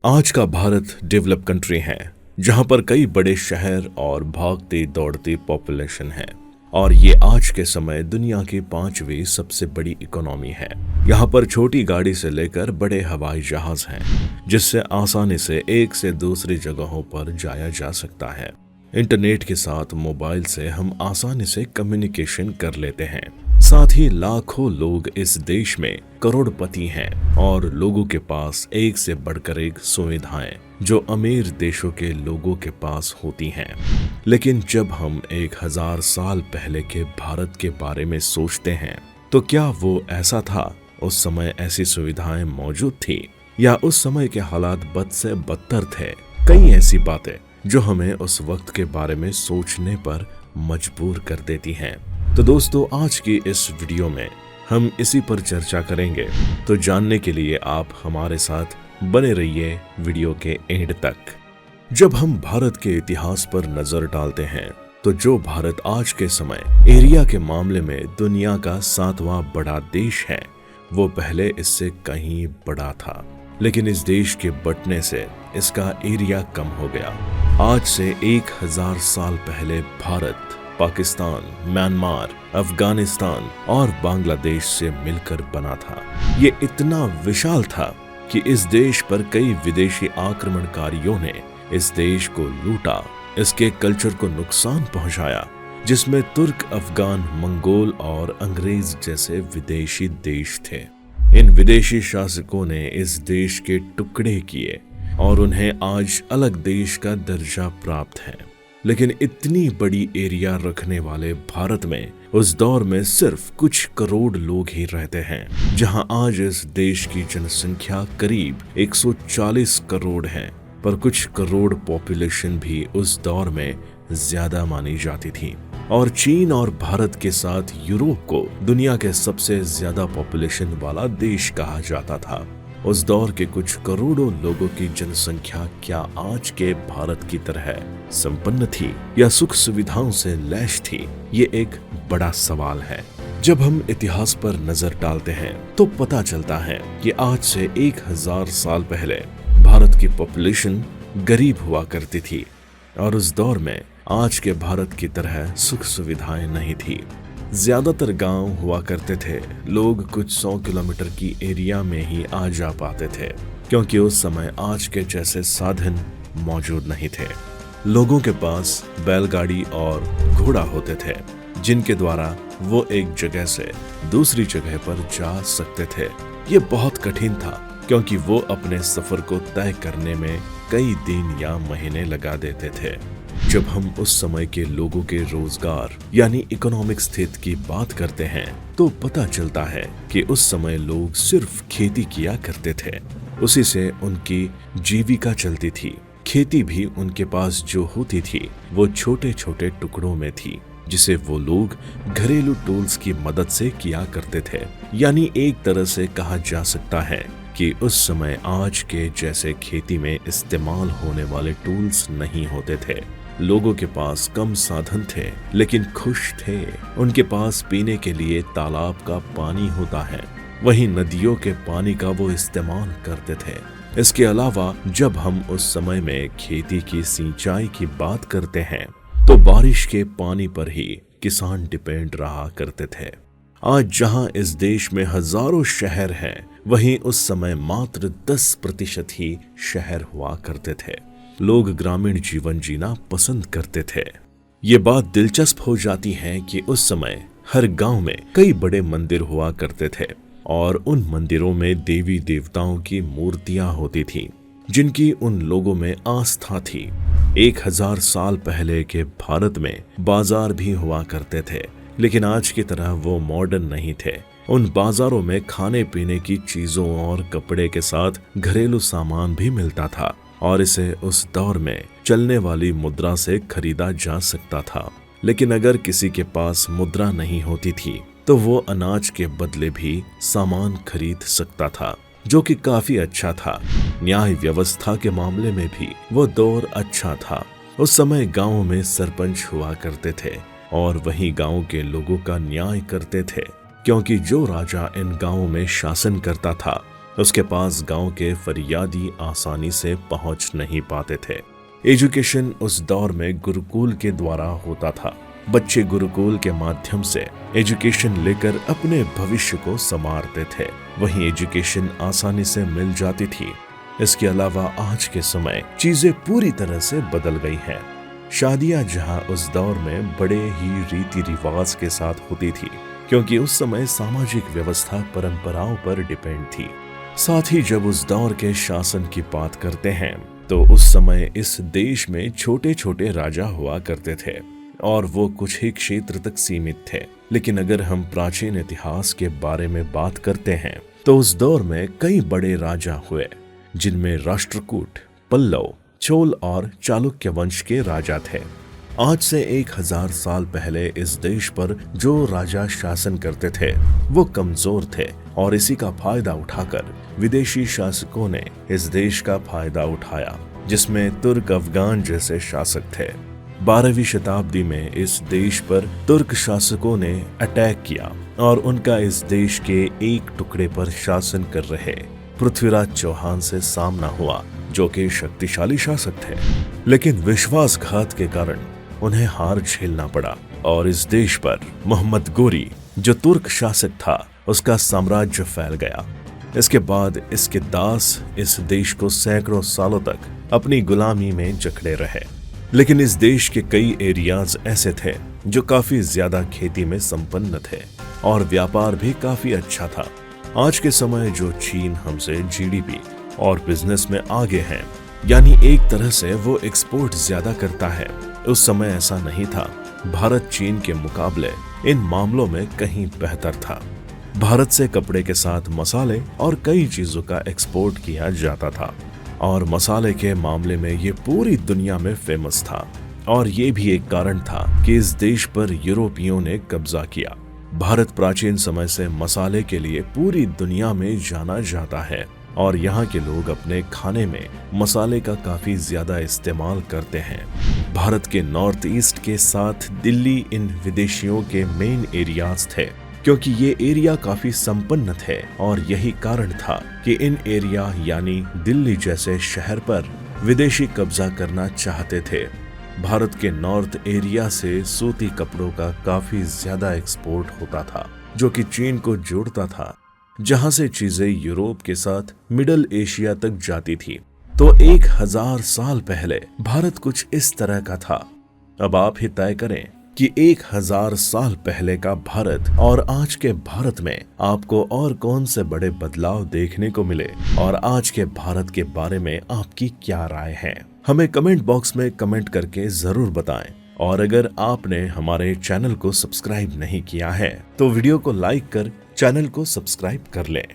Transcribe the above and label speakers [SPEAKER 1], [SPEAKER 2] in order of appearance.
[SPEAKER 1] आज का Bharat develop country है, जहां पर कई बड़े शहर और भागती दौड़ती पॉपुलेशन है। और ये आज के समय दुनिया की 5वीं सबसे बड़ी इकोनॉमी है। यहाँ पर छोटी गाड़ी से लेकर बड़े हवाई जहाज हैं, जिससे आसानी से एक से दूसरी जगहों पर जाया जा सकता है। इंटरनेट के साथ मोबाइल से हम आसानी से कम्युनिकेशन कर लेते हैं। साथ ही लाखों लोग इस देश में करोड़पति हैं और लोगों के पास एक से बढ़कर एक सुविधाएं जो अमीर देशों के लोगों के पास होती हैं। लेकिन जब हम 1000 साल पहले के भारत के बारे में सोचते हैं, तो क्या वो ऐसा था? उस समय ऐसी सुविधाएं मौजूद थी या उस समय के हालात बद से बदतर थे? कई ऐसी बातें जो हमें उस वक्त के बारे में सोचने पर मजबूर कर देती हैं। तो दोस्तों, आज की इस वीडियो में हम इसी पर चर्चा करेंगे। तो जानने के लिए आप हमारे साथ बने रहिए वीडियो के एंड तक। जब हम भारत के इतिहास पर नजर डालते हैं, तो जो भारत आज के समय एरिया के मामले में दुनिया का 7वां बड़ा देश है, वो पहले इससे कहीं बड़ा था। लेकिन इस देश के बंटने से इसका एरिया कम हो गया। आज से 1000 साल पहले भारत पाकिस्तान, म्यांमार, अफगानिस्तान और बांग्लादेश से मिलकर बना था। ये इतना विशाल था कि इस देश पर कई विदेशी आक्रमणकारियों ने इस देश को लूटा, इसके कल्चर को नुकसान पहुंचाया, जिसमें तुर्क, अफगान, मंगोल और अंग्रेज जैसे विदेशी देश थे। इन विदेशी शासकों ने इस देश के टुकड़े किए और उन्हें आज अलग देश का दर्जा प्राप्त है। लेकिन इतनी बड़ी एरिया रखने वाले भारत में उस दौर में सिर्फ कुछ करोड़ लोग ही रहते हैं, जहां आज इस देश की जनसंख्या करीब 140 करोड़ है। पर कुछ करोड़ पॉपुलेशन भी उस दौर में ज्यादा मानी जाती थी। और चीन और भारत के साथ यूरोप को दुनिया के सबसे ज्यादा पॉपुलेशन वाला देश कहा जाता था। उस दौर के कुछ करोड़ों लोगों की जनसंख्या क्या आज के भारत की तरह संपन्न थी या सुख सुविधाओं से लैस थी? ये एक बड़ा सवाल है। जब हम इतिहास पर नजर डालते हैं, तो पता चलता है कि आज से 1000 साल पहले भारत की पॉपुलेशन गरीब हुआ करती थी और उस दौर में आज के भारत की तरह सुख सुविधाएं नहीं थी। ज्यादातर गांव हुआ करते थे। लोग कुछ 100 किलोमीटर की एरिया में ही आ जा पाते थे, क्योंकि उस समय आज के जैसे साधन मौजूद नहीं थे। लोगों के पास बैलगाड़ी और घोड़ा होते थे, जिनके द्वारा वो एक जगह से दूसरी जगह पर जा सकते थे। ये बहुत कठिन था, क्योंकि वो अपने सफर को तय करने में कई दिन या महीने लगा देते थे। जब हम उस समय के लोगों के रोजगार यानी इकोनॉमिक स्थिति की बात करते हैं, तो पता चलता है कि उस समय लोग सिर्फ खेती किया करते थे। उसी से उनकी जीविका चलती थी। खेती भी उनके पास जो होती थी, वो छोटे छोटे टुकड़ों में थी, जिसे वो लोग घरेलू टूल्स की मदद से किया करते थे। यानी एक तरह से कहा जा सकता है कि उस समय आज के जैसे खेती में इस्तेमाल होने वाले टूल्स नहीं होते थे। लोगों के पास कम साधन थे, लेकिन खुश थे। उनके पास पीने के लिए तालाब का पानी होता है, वहीं नदियों के पानी का वो इस्तेमाल करते थे। इसके अलावा जब हम उस समय में खेती की सिंचाई की बात करते हैं, तो बारिश के पानी पर ही किसान डिपेंड रहा करते थे। आज जहां इस देश में हजारों शहर हैं, वहीं उस समय मात्र 10% ही शहर हुआ करते थे। लोग ग्रामीण जीवन जीना पसंद करते थे। ये बात दिलचस्प हो जाती है कि उस समय हर गांव में कई बड़े मंदिर हुआ करते थे और उन मंदिरों में देवी देवताओं की मूर्तियां होती थीं, जिनकी उन लोगों में आस्था थी। 1000 साल पहले के भारत में बाजार भी हुआ करते थे, लेकिन आज की तरह वो मॉडर्न नहीं थे। उन बाजारों में खाने पीने की चीजों और कपड़े के साथ घरेलू सामान भी मिलता था, और इसे उस दौर में चलने वाली मुद्रा से खरीदा जा सकता था। लेकिन अगर किसी के पास मुद्रा नहीं होती थी, तो वो अनाज के बदले भी सामान खरीद सकता था, जो कि काफी अच्छा था। न्याय व्यवस्था के मामले में भी वो दौर अच्छा था। उस समय गांव में सरपंच हुआ करते थे और वही गांव के लोगों का न्याय करते थे, क्योंकि जो राजा इन गांवों में शासन करता था, उसके पास गांव के फरियादी आसानी से पहुंच नहीं पाते थे। एजुकेशन उस दौर में गुरुकुल के द्वारा होता था। बच्चे गुरुकुल के माध्यम से एजुकेशन लेकर अपने भविष्य को संवारते थे। वहीं एजुकेशन आसानी से मिल जाती थी। इसके अलावा आज के समय चीजें पूरी तरह से बदल गई हैं। शादियां जहां उस दौर में बड़े ही रीति रिवाज के साथ होती थी, क्योंकि उस समय सामाजिक व्यवस्था परंपराओं पर डिपेंड थी। साथ ही जब उस दौर के शासन की बात करते हैं तो उस समय इस देश में छोटे छोटे राजा हुआ करते थे और वो कुछ ही क्षेत्र तक सीमित थे। लेकिन अगर हम प्राचीन इतिहास के बारे में बात करते हैं तो उस दौर में कई बड़े राजा हुए, जिनमें राष्ट्रकूट, पल्लव, चोल और चालुक्य वंश के राजा थे। आज से 1000 साल पहले इस देश पर जो राजा शासन करते थे वो कमजोर थे और इसी का फायदा उठाकर विदेशी शासकों ने इस देश का फायदा उठाया, जिसमें तुर्क अफगान जैसे शासक थे। 12वीं शताब्दी में इस देश पर तुर्क शासकों ने अटैक किया और उनका इस देश के एक टुकड़े पर शासन कर रहे पृथ्वीराज चौहान से सामना हुआ, जो कि शक्तिशाली शासक थे। लेकिन विश्वासघात के कारण उन्हें हार झेलना पड़ा और इस देश पर मोहम्मद गोरी, जो तुर्क शासक था, उसका साम्राज्य फैल गया। इसके बाद इसके दास इस देश को सैकड़ों सालों तक अपनी गुलामी में जकड़े रहे। लेकिन इस देश के कई एरियाज ऐसे थे जो काफी ज्यादा खेती में संपन्न थे और व्यापार भी काफी अच्छा था। आज के समय जो चीन हमसे जीडीपी और बिजनेस में आगे हैं, यानी एक तरह से वो एक्सपोर्ट ज्यादा करता है, उस समय ऐसा नहीं था। भारत चीन के मुकाबले इन मामलों में कहीं बेहतर था। भारत से कपड़े के साथ मसाले और कई चीजों का एक्सपोर्ट किया जाता था और मसाले के मामले में ये पूरी दुनिया में फेमस था। और ये भी एक कारण था कि इस देश पर यूरोपियों ने कब्जा किया। भारत प्राचीन समय से मसाले के लिए पूरी दुनिया में जाना जाता है और यहाँ के लोग अपने खाने में मसाले का काफी ज्यादा इस्तेमाल करते हैं। भारत के नॉर्थ ईस्ट के साथ दिल्ली इन विदेशियों के मेन एरियाज थे, क्योंकि ये एरिया काफी संपन्न थे और यही कारण था कि इन एरिया यानी दिल्ली जैसे शहर पर विदेशी कब्जा करना चाहते थे। भारत के नॉर्थ एरिया से सूती कपड़ों का काफी ज्यादा एक्सपोर्ट होता था, जो कि चीन को जोड़ता था, जहां से चीजें यूरोप के साथ मिडल एशिया तक जाती थी। तो 1000 साल पहले भारत कुछ इस तरह का था। अब आप ही तय करें कि 1000 साल पहले का भारत और आज के भारत में आपको और कौन से बड़े बदलाव देखने को मिले और आज के भारत के बारे में आपकी क्या राय है। हमें कमेंट बॉक्स में कमेंट करके जरूर बताएं। और अगर आपने हमारे चैनल को सब्सक्राइब नहीं किया है तो वीडियो को लाइक कर चैनल को सब्सक्राइब कर लें।